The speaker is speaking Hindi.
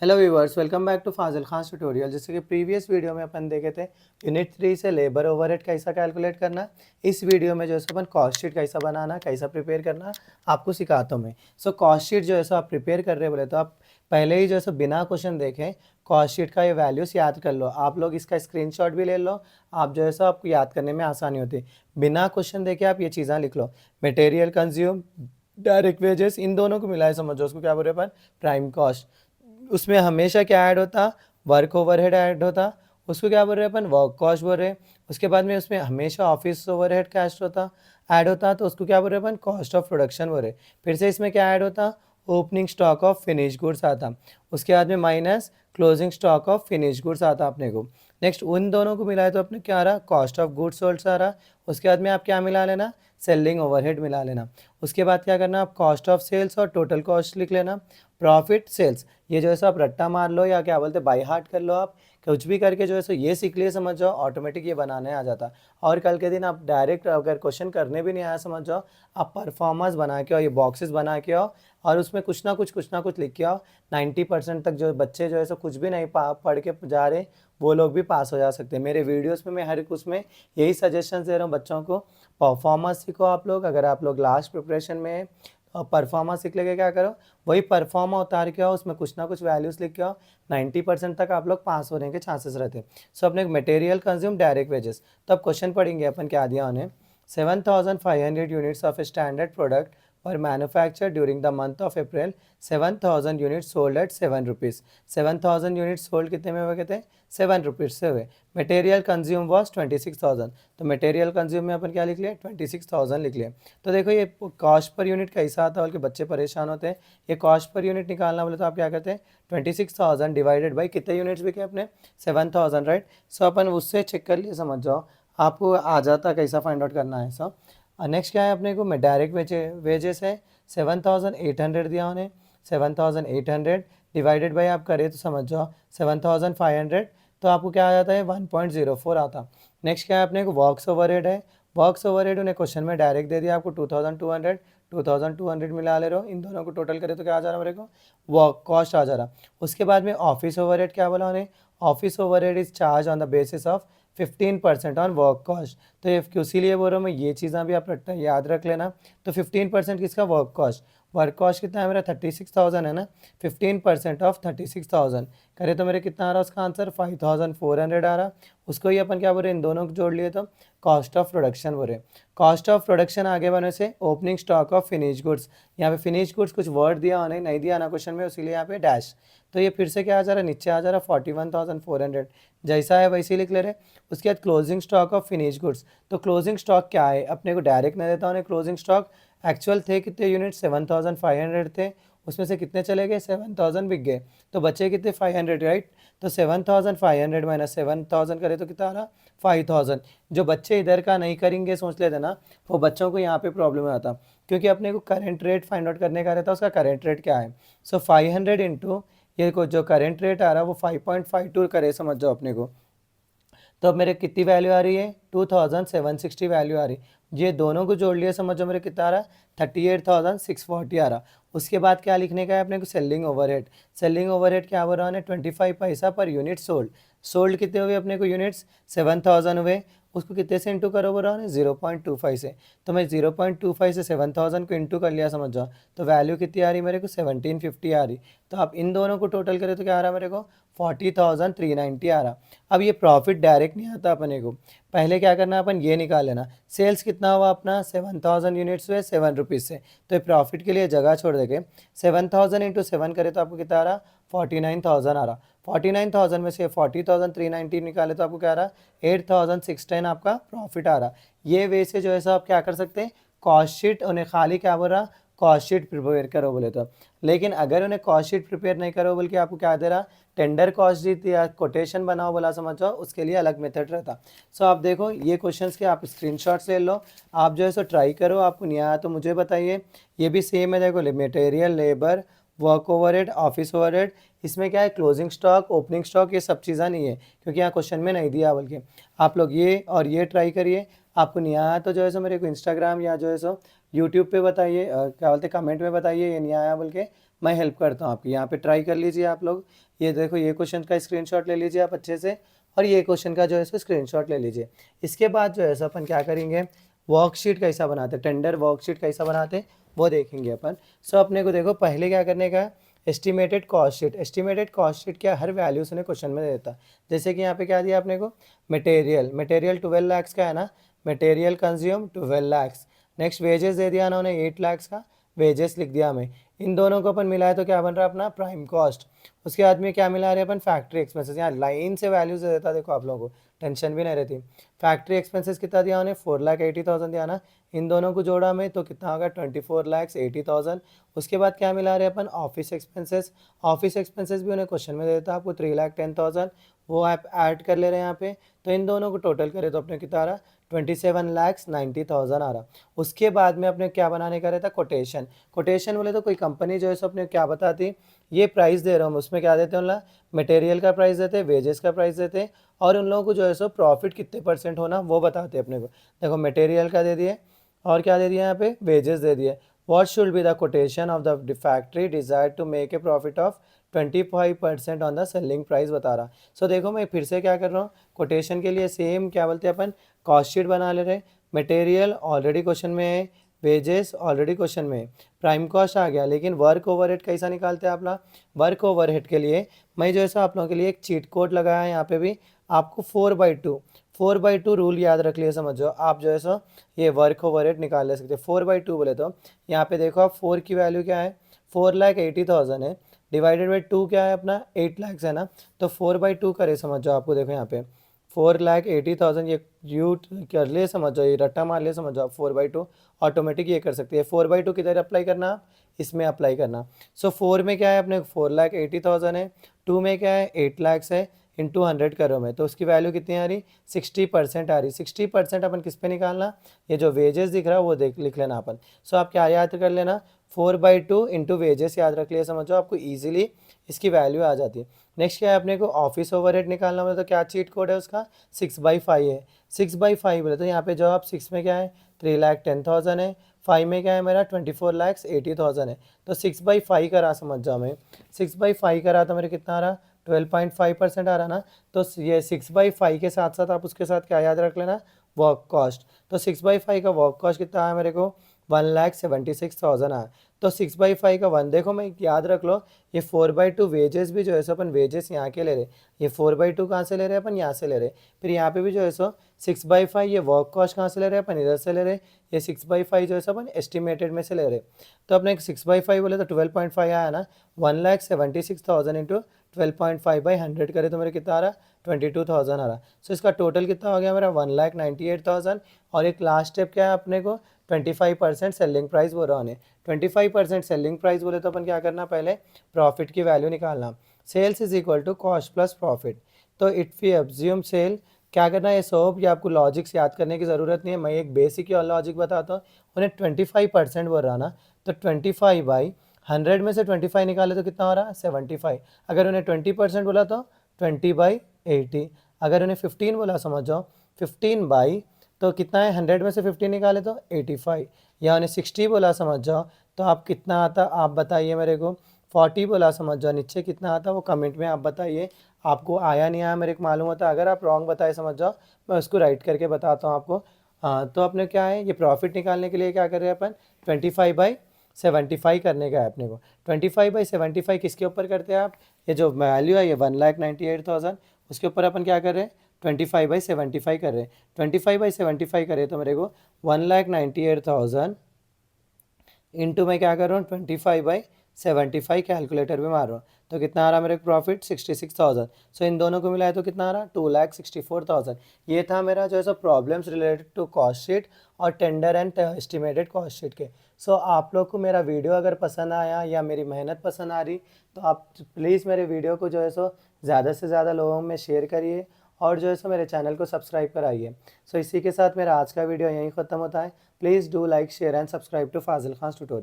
Hello viewers, welcome back to Fazil Khan tutorial. जैसे कि प्रीवियस वीडियो में अपन देखे थे यूनिट 3 से लेबर ओवरहेड कैसा कैलकुलेट करना। इस वीडियो में जो है सो अपन कॉस्ट शीट कैसा बनाना, कैसा प्रिपेयर करना आपको सिखाता हूँ मैं। सो कॉस्ट शीट जो है सो आप प्रिपेयर कर रहे बोले तो आप पहले ही जो है सो बिना क्वेश्चन देखें कॉस्ट शीट का ये वैल्यूज़ याद कर लो। आप लोग इसका स्क्रीनशॉट भी ले लो, आप जो है सो आपको याद करने में आसानी होती है। बिना क्वेश्चन देखे आप ये चीज़ें लिख लो। मटेरियल कंज्यूम, डायरेक्ट वेजेस, इन दोनों को मिलाए समझो, उसको क्या बोल रहे हैं अपन, प्राइम कॉस्ट। उसमें हमेशा क्या ऐड होता, वर्क ओवरहेड ऐड होता, उसको क्या बोल रहे हैं अपन, वर्क कॉस्ट बोल रहे हैं। उसके बाद में उसमें हमेशा ऑफिस ओवरहेड कॉस्ट होता, ऐड होता, तो उसको क्या बोल रहे हैं अपन, कॉस्ट ऑफ प्रोडक्शन बोल रहे। फिर से इसमें क्या ऐड होता, opening stock of finish goods आता। उसके बाद में minus closing stock of finish goods आता अपने को। नेक्स्ट उन दोनों को मिलाए तो अपने क्या आ रहा, कॉस्ट ऑफ गुड्स सोल्ड आ रहा। उसके बाद में आप क्या मिला लेना, सेलिंग ओवरहेड मिला लेना। उसके बाद क्या करना, आप कॉस्ट ऑफ सेल्स और टोटल कॉस्ट लिख लेना। प्रॉफिट सेल्स, ये जो है सो आप रट्टा मार लो या क्या बोलते बाई हार्ट कर लो, आप कुछ भी करके जो है सो ये सीख लिए समझ जाओ, ऑटोमेटिक ये बनाने आ जाता। और कल के दिन आप डायरेक्ट अगर क्वेश्चन करने भी नहीं आया समझ जाओ, आप परफॉर्मेंस बना के आओ, ये बॉक्सेस बना के आओ और उसमें कुछ ना कुछ लिख के आओ। 90% तक जो बच्चे जो है सो कुछ भी नहीं पढ़ के जा रहे, वो लोग भी पास हो जा सकते हैं। मेरे वीडियोस में मैं हर एक उसमें यही सजेशन दे रहा हूँ बच्चों को, परफॉर्मेंस सीखो आप लोग। अगर आप लोग लास्ट प्रिपरेशन में परफॉर्मेंस सीख लेके क्या करो, वही परफॉर्मा उतार के आओ, उसमें कुछ ना कुछ वैल्यूज़ लिख के आओ। 90% तक आप लोग पास होने के चांसेस रहते हैं। सो अपने मटेरियल कंज्यूम डायरेक्ट वेजेस, तो अब क्वेश्चन पढ़ेंगे अपन, क्या दिया उन्हें। 7,500 units of a standard product were manufacture during the month of April. 7,000 units sold at 7 rupees. 7,000 units sold कितने में हुए, कहते हैं 7 रुपीज़ से हुए। मटेरियल कंज्यूम वॉज 26,000, तो मटेरियल कंज्यूम में अपन क्या लिख लिए, 26,000 लिख लिए। तो देखो ये कॉस्ट पर यूनिट कैसा आता है, बल्कि बच्चे परेशान होते हैं। ये कॉस्ट पर यूनिट निकालना बोले तो आप क्या करते हैं, 26,000 डिवाइडेड बाई कितने यूनिट्स बिके अपने, 7,000, राइट। सो अपन उससे चेक कर लिए समझ जाओ, आपको आ जाता कैसा फाइंड आउट करना है सब। नेक्स्ट क्या है अपने को, डायरेक्ट वेजेस है 7,800 दिया उन्हें। 7,800 डिवाइडेड बाई आप करें तो समझ जाओ 7,500, तो आपको क्या आ जाता है, 1.04 आता। नेक्स्ट क्या है अपने को, वर्क्स ओवरहेड है। वर्क्स ओवरहेड उन्हें क्वेश्चन में डायरेक्ट दे दिया आपको 2,200, 2,200 मिला ले रहे हो, इन दोनों को टोटल करें तो क्या आ जा रहा है मेरे को, वर्क कॉस्ट आ जा रहा। उसके बाद में ऑफिस ओवरहेड क्या बोला उन्हें, office overhead is charge on the basis of 15% on work cost. तो ये इसीलिए बोल रहा हूँ मैं, ये चीज़ें भी आप याद रख लेना। तो 15% किसका, वर्क कॉस्ट। वर्क कॉस्ट कितना है मेरा, 36,000 है ना। 15% ऑफ 36,000 करे तो मेरे कितना आ रहा है उसका आंसर, 5,400 आ रहा। उसको ही अपन क्या बोल रहे हैं, इन दोनों को जोड़ लिए तो कॉस्ट ऑफ प्रोडक्शन बोल रहे। कॉस्ट ऑफ प्रोडक्शन आगे बढ़ने से opening stock of finish goods, यहाँ पे फिनिश गुड्स कुछ वर्ड दिया उन्हें नहीं दिया ना क्वेश्चन में, इसीलिए यहाँ पे डैश। तो ये फिर से क्या आ जा रहा है, नीचे आ जा रहा है 41,400, जैसा है वैसे ही लिख ले रहे। उसके बाद closing stock of finish goods, तो क्लोजिंग स्टॉक क्या है अपने को डायरेक्ट नहीं देता उन्हें। क्लोजिंग स्टॉक एक्चुअल थे कितने यूनिट, 7,500 थे, उसमें से कितने चले गए, 7,000 बिक गए, तो बचे कितने 500, राइट। तो 7,500 माइनस 7,000 करे तो कितना आ रहा, 5,000। जो बच्चे इधर का नहीं करेंगे सोच लेते ना, वो बच्चों को यहाँ पे प्रॉब्लम आता, क्योंकि अपने को करंट रेट फाइंड आउट करने का रहता है, उसका करंट रेट क्या है। सो 500 इंटू ये को जो करंट रेट आ रहा है वो 5.52 करे समझ जाओ अपने को। तो अब मेरे कितनी वैल्यू आ रही है, 2,760 वैल्यू आ रही। ये दोनों को जोड़ लिया समझो, मेरे कितना आ रहा है, 38,640 आ रहा। उसके बाद क्या लिखने का है अपने को, सेलिंग ओवरहेड। सेलिंग ओवरहेड क्या हो रहा है, 25 पैसा पर यूनिट सोल्ड। सोल्ड कितने हुए अपने को यूनिट्स, 7,000 हुए। उसको कितने से इंटू करो बोल रहा है, 0.25 से। तो मैं 0.25 से 7,000 को इंटू कर लिया समझ जाओ, तो वैल्यू कितनी आ रही मेरे को, 1,750 आ रही। तो आप इन दोनों को टोटल करें तो क्या आ रहा है मेरे को, 40,390 आ रहा। अब ये प्रॉफिट डायरेक्ट नहीं आता अपने को, पहले क्या करना अपन ये निकाल लेना। सेल्स कितना हुआ अपना, 7,000 यूनिट्स हुए 7 रुपीज़ से, तो ये प्रॉफिट के लिए जगह छोड़ देके 7,000 इंटू 7 करे तो आपको कितना आ रहा, 49,000 आ रहा। 49,000 में से 40,390 निकाले तो आपको क्या आ रहा, 8,610 आपका प्रॉफिट आ रहा। ये वे से जो है सो आप क्या कर सकते हैं, कॉस्ट शीट उन्हें खाली क्या बोल रहा, कॉस्ट शीट प्रिपेयर करो बोले तो। लेकिन अगर उन्हें कॉस्ट शीट प्रिपेयर नहीं करो बोल के आपको क्या दे रहा, टेंडर कॉस्ट शीट या कोटेशन बनाओ बोला समझ जाओ, उसके लिए अलग मेथड रहता। सो आप देखो ये क्वेश्चंस के आप स्क्रीनशॉट्स ले लो, आप जो है सो ट्राई करो, आपको नहीं आया तो मुझे बताइए। ये भी सेम है, देखो material, labour, work overhead, office overhead. इसमें क्या है, क्लोजिंग स्टॉक, ओपनिंग स्टॉक, ये सब चीज़ें नहीं है, क्योंकि यहाँ क्वेश्चन में नहीं दिया। बल्कि आप लोग ये और ये ट्राई करिए, आपको नहीं आया तो जो है सो मेरे को इंस्टाग्राम या जो है सो यूट्यूब पे बताइए, क्या बोलते कमेंट में बताइए ये नहीं आया बोल के, मैं हेल्प करता हूँ आपकी। यहाँ पे ट्राई कर लीजिए आप लोग। ये देखो, ये क्वेश्चन का स्क्रीनशॉट ले लीजिए आप अच्छे से, और ये क्वेश्चन का जो है सो स्क्रीनशॉट ले लीजिए। इसके बाद जो है सो अपन क्या करेंगे, वर्कशीट कैसा बनाते, टेंडर वर्कशीट कैसा बनाते वो देखेंगे अपन। सो अपने को देखो पहले क्या करने का है, estimated cost sheet. Estimated cost sheet क्या, हर वैल्यूज उन्हें क्वेश्चन में देता है। जैसे कि यहाँ पे क्या दिया अपने को, मटेरियल 12 लाख का है ना, material consume 12 lakh. Next wages दे दिया ना उन्हें 8 लाख का, वेजेस लिख दिया हमें। इन दोनों को अपन मिलाए तो क्या बन रहा है अपना प्राइम कॉस्ट। उसके बाद में क्या मिला रहे अपन, फैक्ट्री एक्सपेंसेस। यहाँ लाइन से वैल्यूज दे देता, देखो आप लोगों को टेंशन भी नहीं रहती। फैक्ट्री एक्सपेंसेस कितना दिया उन्हें, 4,80,000 दिया ना। इन दोनों को जोड़ा में तो कितना होगा, 24,80,000। उसके बाद क्या मिला रहे अपन, ऑफिस एक्सपेंसेस। ऑफिस एक्सपेंसेस भी उन्हें क्वेश्चन में देता आपको 3,10,000, वो आप ऐड कर ले रहे हैं यहाँ पे। तो इन दोनों को टोटल करें तो अपने कितना आ रहा, 27,90,000 आ रहा। उसके बाद में अपने क्या बनाने का रहता, कोटेशन। कोटेशन बोले तो कोई कंपनी जो है सो अपने क्या बताती, ये प्राइस दे रहा हूँ, उसमें क्या देते हैं उन, मटेरियल का प्राइस देते हैं, वेजेस का प्राइस देते हैं, और उन लोगों को जो है सो प्रॉफिट कितने % होना वो बताते हैं अपने को। देखो मटेरियल का दे दिए, और क्या दे दिया यहाँ पे, वेजेस दे दिए। What should be the quotation of the factory desire to make a profit of 25% on the selling price बता रहा। सो देखो मैं फिर से क्या कर रहा हूँ, कोटेशन के लिए सेम क्या बोलते हैं अपन, कॉस्ट शीट बना ले रहे। मटेरियल ऑलरेडी क्वेश्चन में है, वेजेस ऑलरेडी क्वेश्चन में है, प्राइम कॉस्ट आ गया। लेकिन वर्क ओवरहेड कैसा निकालते हैं आप लोग, वर्क ओवरहेड के लिए मैं जो है सो आप लोगों के लिए एक चीट कोड लगाया है यहाँ पे भी। आपको 4/2 रूल याद रख लिया, समझो आप जो है सो ये वर्क ओवरहेड निकाल ले सकते। 4/2 बोले तो यहाँ पे देखो आप 4 की वैल्यू क्या है, 4,80,000 है, डिवाइडेड बाई 2 क्या है अपना 8 लाख है ना। तो 4/2 करे, समझ जाओ आपको देखो यहाँ पे 4,80,000 ये यू कर ले, समझ जाओ ये रट्टा मार ले, समझ जाओ आप 4/2 ऑटोमेटिक ये कर सकती है। 4/2 किधर अप्लाई करना, आप इसमें अप्लाई करना। सो 4 में क्या है अपने 4,80,000 है, 2 में क्या है 8 लाख है, इंटू 100 करो में, तो उसकी वैल्यू कितनी आ रही, 60% आ रही। 60% अपन किस पे निकालना, ये जो वेजेस दिख रहा है वो देख लिख लेना अपन। सो आप क्या याद कर लेना, 4/2 इंटू वेजेस याद रख लिया, समझो आपको ईजिली इसकी वैल्यू आ जाती है। नेक्स्ट क्या है अपने को, ऑफिस ओवरहेड निकालना मतलब तो क्या चीट कोड है उसका, 6/5 है। 6/5 बोले तो यहाँ पे जो आप 6 में क्या है 3,10,000 है, 5 में क्या है मेरा 24,80,000 है। तो 6/5 करा, समझ जाओ मैं 6/5 करा तो मेरे कितना आ रहा, 12.5% आ रहा ना। तो ये 6/5 के साथ साथ आप उसके साथ क्या याद रख लेना, वर्क कॉस्ट। तो 6/5 का वर्क कॉस्ट कितना आया मेरे को, 1,76,000 आया। तो 6/5 का 1 देखो मैं याद रख लो, ये 4/2 वेजेस भी जो है सो अपन वेजेस यहाँ के ले रहे, ये 4/2 कहाँ से ले रहे हैं अपन, यहाँ से ले रहे। फिर यहाँ पे भी जो है सो 6/5 ये वर्क कॉस्ट कहाँ से ले रहे हैं अपन, इधर से ले रहे। ये 6/5 जो है सो अपन एस्टिमेटेड में से ले रहे। तो अपने 6/5 बोले तो 12.5 आया ना, 1,76,000 इंटू 12.5/100 करे तो मेरे कितना आ रहा, 22,000 आ रहा। सो इसका टोटल कितना हो गया मेरा, 1,98,000। और एक लास्ट स्टेप क्या है अपने को, 25% सेलिंग प्राइस बोल रहा हूँ। 25% सेलिंग प्राइस बोले तो अपन क्या करना, पहले प्रॉफिट की वैल्यू निकालना। Sales is equal to cost plus profit. तो इट वी एब्ज्यूम सेल, क्या करना है सब, ये आपको लॉजिक्स याद करने की ज़रूरत नहीं है, मैं एक बेसिक और लॉजिक बताता हूँ। उन्हें 25% बोल रहा ना, तो 25/100 में से 25 निकाले तो कितना हो रहा है 75। अगर उन्हें 20% बोला तो 20/80। अगर उन्हें 15 बोला, समझ जाओ 15 तो कितना है, 100 में से 15 निकाले तो 85। या उन्हें 60 बोला, समझ जाओ तो आप कितना आता आप बताइए मेरे को। 40 बोला, समझ जाओ नीचे कितना आता वो कमेंट में आप बताइए। आपको आया नहीं आया मेरे को मालूम होता, अगर आप रॉन्ग बताए समझ जाओ मैं उसको राइट करके बताता हूँ आपको। हाँ, तो अपने क्या है, ये प्रॉफिट निकालने के लिए क्या कर रहे हैं अपन, 25/75 करने का है अपने को। 25/75 किसके ऊपर करते हैं आप, ये जो वैल्यू है ये 1,98,000, उसके ऊपर अपन क्या कर रहे हैं 25/75 कर रहे हैं। 25/75 करे तो मेरे को 1,98,000 इंटू मैं क्या कर रहा हूँ 25/75 कैलकुलेटर में मार रहा हूँ, तो कितना आ रहा मेरे प्रॉफिट 66,000। सो इन दोनों को मिलाए तो कितना आ रहा 2,64,000। ये था मेरा जो है सो problems related to cost sheet और tender and estimated cost sheet के। सो आप लोग को मेरा वीडियो अगर पसंद आया या मेरी मेहनत पसंद आ रही तो आप प्लीज़ मेरे वीडियो को जो है सो ज़्यादा से ज़्यादा लोगों में शेयर करिए, और जो है सो मेरे चैनल को सब्सक्राइब कराइए। सो इसी के साथ मेरा आज का वीडियो यहीं ख़त्म होता है। Please do like share and subscribe to Fazil Khan tutorial.